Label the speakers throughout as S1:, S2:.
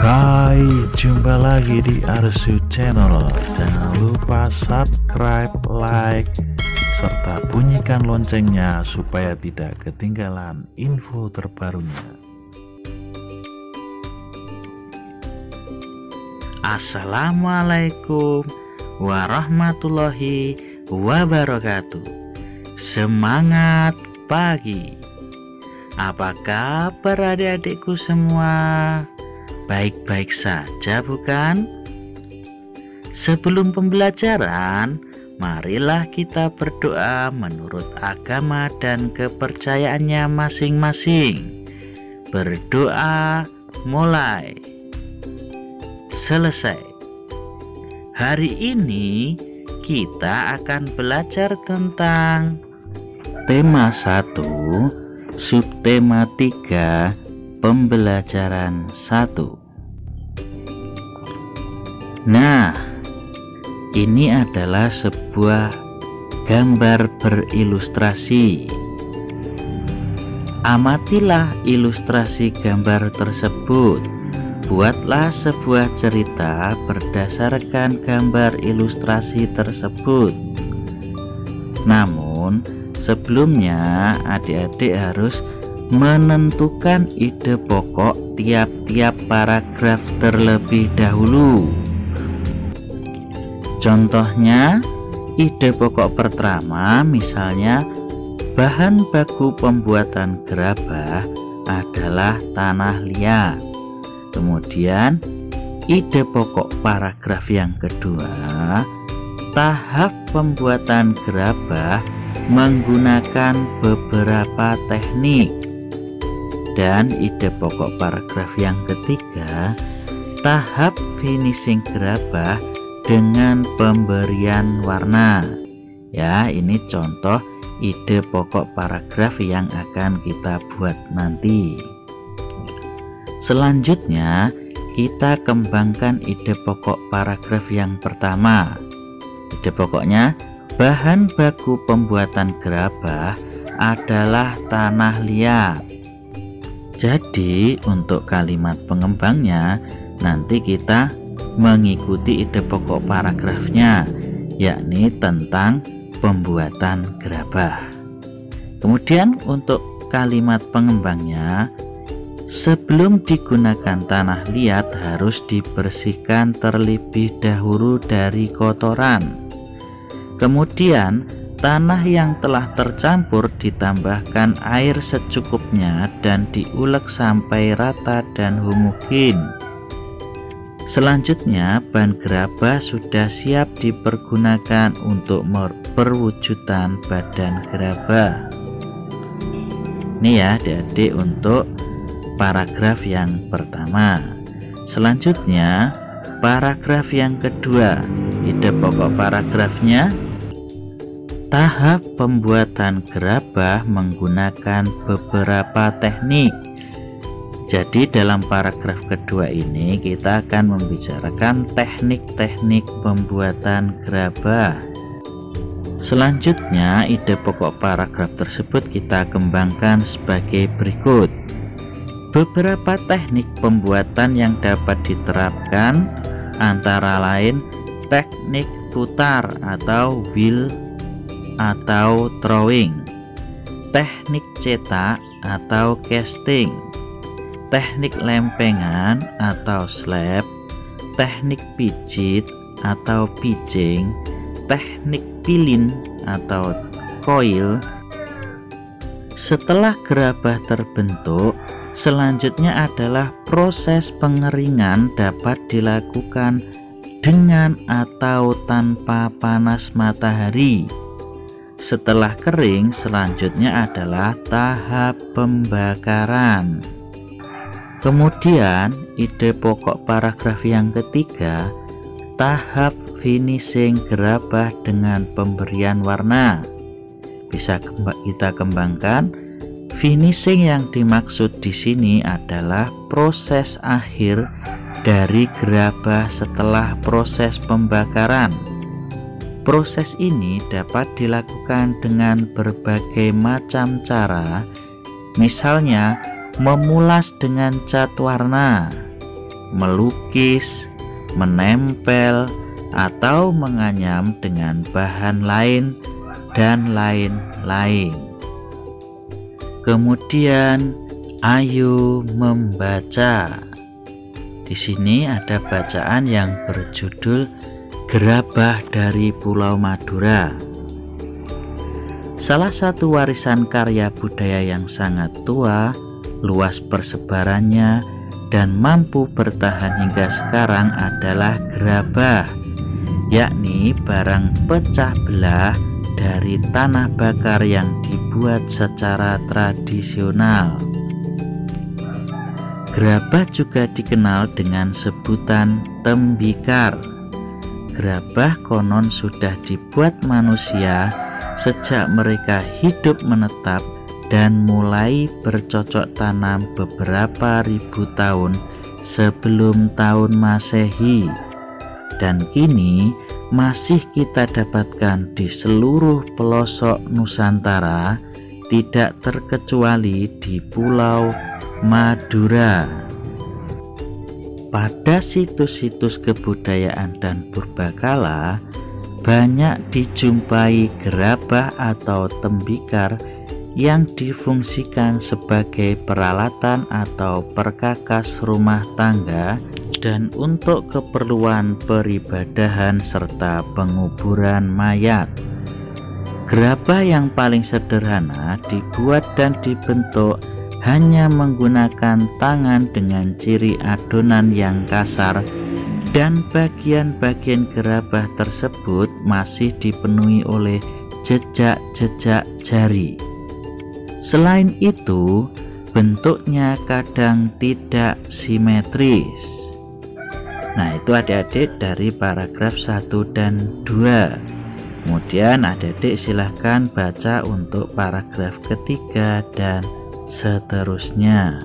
S1: Hai, jumpa lagi di Arsu Channel. Jangan lupa subscribe, like, serta bunyikan loncengnya supaya tidak ketinggalan info terbarunya. Assalamualaikum warahmatullahi wabarakatuh. Semangat pagi. Apa kabar adik-adikku semua? Baik-baik saja bukan? Sebelum pembelajaran, marilah kita berdoa menurut agama dan kepercayaannya masing-masing. Berdoa mulai. Selesai. Hari ini kita akan belajar tentang tema 1, subtema 3, pembelajaran 1. Nah, ini adalah sebuah gambar berilustrasi. Amatilah ilustrasi gambar tersebut. Buatlah sebuah cerita berdasarkan gambar ilustrasi tersebut. Namun, sebelumnya adik-adik harus menentukan ide pokok tiap-tiap paragraf terlebih dahulu. Contohnya, ide pokok pertama misalnya bahan baku pembuatan gerabah adalah tanah liat. Kemudian ide pokok paragraf yang kedua, tahap pembuatan gerabah menggunakan beberapa teknik. Dan ide pokok paragraf yang ketiga, tahap finishing gerabah dengan pemberian warna. Ya, ini contoh ide pokok paragraf yang akan kita buat nanti. Selanjutnya, kita kembangkan ide pokok paragraf yang pertama. Ide pokoknya, bahan baku pembuatan gerabah adalah tanah liat. Jadi untuk kalimat pengembangnya nanti kita mengikuti ide pokok paragrafnya, yakni tentang pembuatan gerabah. Kemudian untuk kalimat pengembangnya, sebelum digunakan tanah liat harus dibersihkan terlebih dahulu dari kotoran. Kemudian tanah yang telah tercampur ditambahkan air secukupnya dan diulek sampai rata dan homogen. Selanjutnya, ban gerabah sudah siap dipergunakan untuk perwujudan badan gerabah. Ini ya adik-adik untuk paragraf yang pertama. Selanjutnya, paragraf yang kedua. Ide pokok paragrafnya, tahap pembuatan gerabah menggunakan beberapa teknik. Jadi dalam paragraf kedua ini kita akan membicarakan teknik-teknik pembuatan gerabah. Selanjutnya, ide pokok paragraf tersebut kita kembangkan sebagai berikut. Beberapa teknik pembuatan yang dapat diterapkan antara lain teknik putar atau wheel atau throwing, teknik cetak atau casting, teknik lempengan atau slab, teknik pijit atau pitching, teknik pilin atau coil. Setelah gerabah terbentuk, selanjutnya adalah proses pengeringan dapat dilakukan dengan atau tanpa panas matahari. Setelah kering, selanjutnya adalah tahap pembakaran. Kemudian, ide pokok paragraf yang ketiga, tahap finishing gerabah dengan pemberian warna. Bisa kita kembangkan. Finishing yang dimaksud di sini adalah proses akhir dari gerabah setelah proses pembakaran. Proses ini dapat dilakukan dengan berbagai macam cara, misalnya memulas dengan cat warna, melukis, menempel, atau menganyam dengan bahan lain, dan lain-lain. Kemudian, ayo membaca. Di sini ada bacaan yang berjudul Gerabah dari Pulau Madura. Salah satu warisan karya budaya yang sangat tua, luas persebarannya, dan mampu bertahan hingga sekarang adalah gerabah, yakni barang pecah belah dari tanah bakar yang dibuat secara tradisional. Gerabah juga dikenal dengan sebutan tembikar. Gerabah konon sudah dibuat manusia sejak mereka hidup menetap dan mulai bercocok tanam beberapa ribu tahun sebelum tahun Masehi, dan kini masih kita dapatkan di seluruh pelosok Nusantara, tidak terkecuali di Pulau Madura. Pada situs-situs kebudayaan dan purbakala banyak dijumpai gerabah atau tembikar yang difungsikan sebagai peralatan atau perkakas rumah tangga dan untuk keperluan peribadahan serta penguburan mayat. Gerabah yang paling sederhana dibuat dan dibentuk hanya menggunakan tangan dengan ciri adonan yang kasar, dan bagian-bagian gerabah tersebut masih dipenuhi oleh jejak-jejak jari. Selain itu, bentuknya kadang tidak simetris. Nah, itu adik-adik dari paragraf 1 dan 2. Kemudian adik-adik silahkan baca untuk paragraf ketiga dan seterusnya.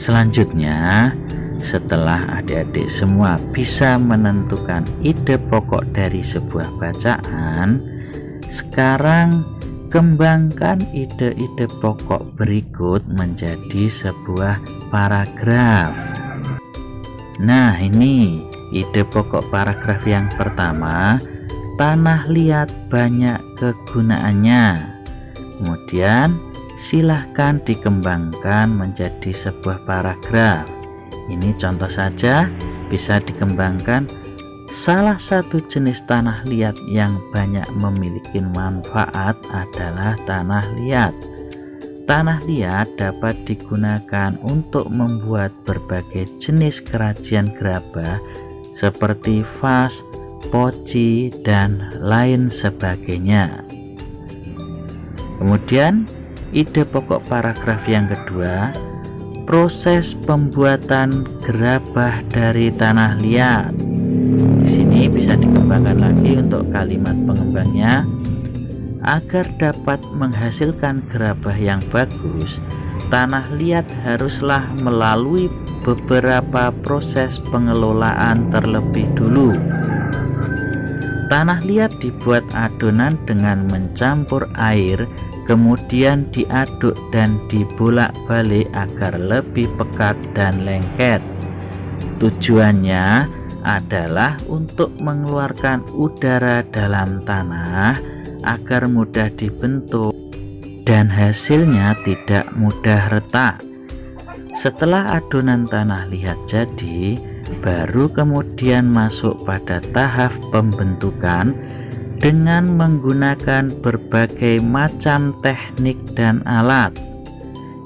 S1: Selanjutnya, setelah adik-adik semua bisa menentukan ide pokok dari sebuah bacaan, sekarang kembangkan ide-ide pokok berikut menjadi sebuah paragraf. Nah, ini ide pokok paragraf yang pertama, tanah liat banyak kegunaannya. Kemudian silahkan dikembangkan menjadi sebuah paragraf. Ini contoh saja, bisa dikembangkan. Salah satu jenis tanah liat yang banyak memiliki manfaat adalah tanah liat. Tanah liat dapat digunakan untuk membuat berbagai jenis kerajinan gerabah seperti vas, poci, dan lain sebagainya. Kemudian ide pokok paragraf yang kedua, proses pembuatan gerabah dari tanah liat. Di sini bisa dikembangkan lagi untuk kalimat pengembangnya. Agar dapat menghasilkan gerabah yang bagus, tanah liat haruslah melalui beberapa proses pengelolaan terlebih dulu. Tanah liat dibuat adonan dengan mencampur air, kemudian diaduk dan dibolak-balik agar lebih pekat dan lengket. Tujuannya adalah untuk mengeluarkan udara dalam tanah agar mudah dibentuk dan hasilnya tidak mudah retak. Setelah adonan tanah liat jadi, baru kemudian masuk pada tahap pembentukan dengan menggunakan berbagai macam teknik dan alat,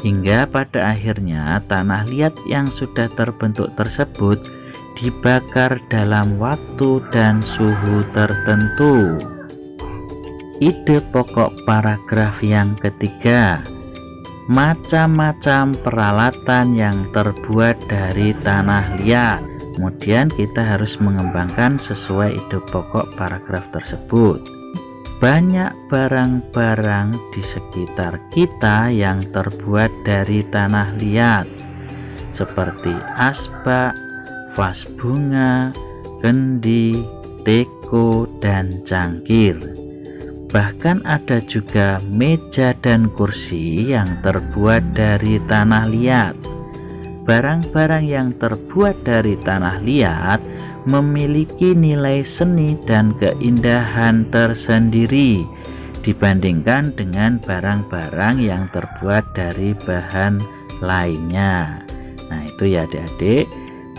S1: hingga pada akhirnya tanah liat yang sudah terbentuk tersebut dibakar dalam waktu dan suhu tertentu. Ide pokok paragraf yang ketiga, macam-macam peralatan yang terbuat dari tanah liat. Kemudian kita harus mengembangkan sesuai ide pokok paragraf tersebut. Banyak barang-barang di sekitar kita yang terbuat dari tanah liat, seperti asbak, vas bunga, kendi, teko, dan cangkir. Bahkan ada juga meja dan kursi yang terbuat dari tanah liat. Barang-barang yang terbuat dari tanah liat memiliki nilai seni dan keindahan tersendiri dibandingkan dengan barang-barang yang terbuat dari bahan lainnya. Nah, itu ya adik-adik,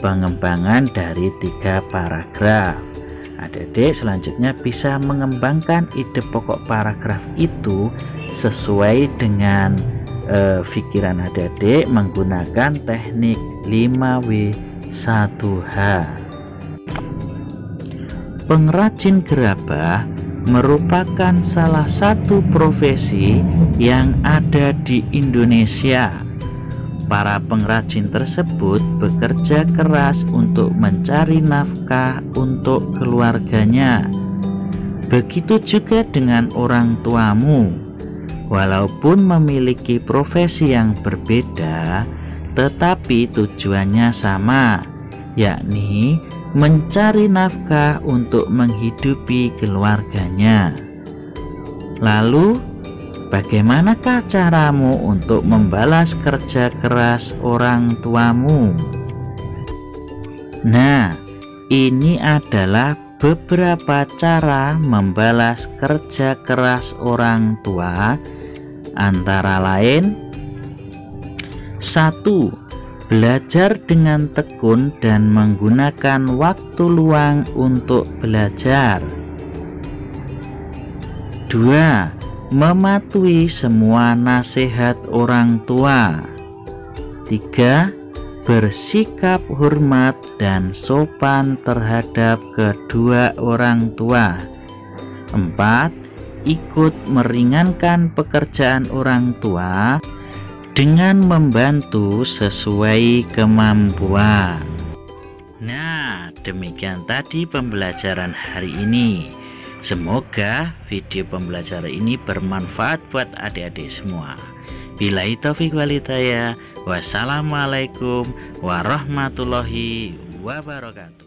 S1: pengembangan dari 3 paragraf. Adik-adik selanjutnya bisa mengembangkan ide pokok paragraf itu sesuai dengan pikiran adik-adik menggunakan teknik 5W1H. Pengrajin gerabah merupakan salah satu profesi yang ada di Indonesia. Para pengrajin tersebut bekerja keras untuk mencari nafkah untuk keluarganya. Begitu juga dengan orang tuamu. Walaupun memiliki profesi yang berbeda, tetapi tujuannya sama, yakni mencari nafkah untuk menghidupi keluarganya. Lalu, bagaimanakah caramu untuk membalas kerja keras orang tuamu? Nah, ini adalah beberapa cara membalas kerja keras orang tua, antara lain: 1. Belajar dengan tekun dan menggunakan waktu luang untuk belajar. 2. Mematuhi semua nasihat orang tua. 3. Bersikap hormat dan sopan terhadap kedua orang tua. 4. Ikut meringankan pekerjaan orang tua dengan membantu sesuai kemampuan. Nah, demikian tadi pembelajaran hari ini. Semoga video pembelajaran ini bermanfaat buat adik-adik semua. Billahi taufiq wal hidayah. Wassalamualaikum warahmatullahi wabarakatuh.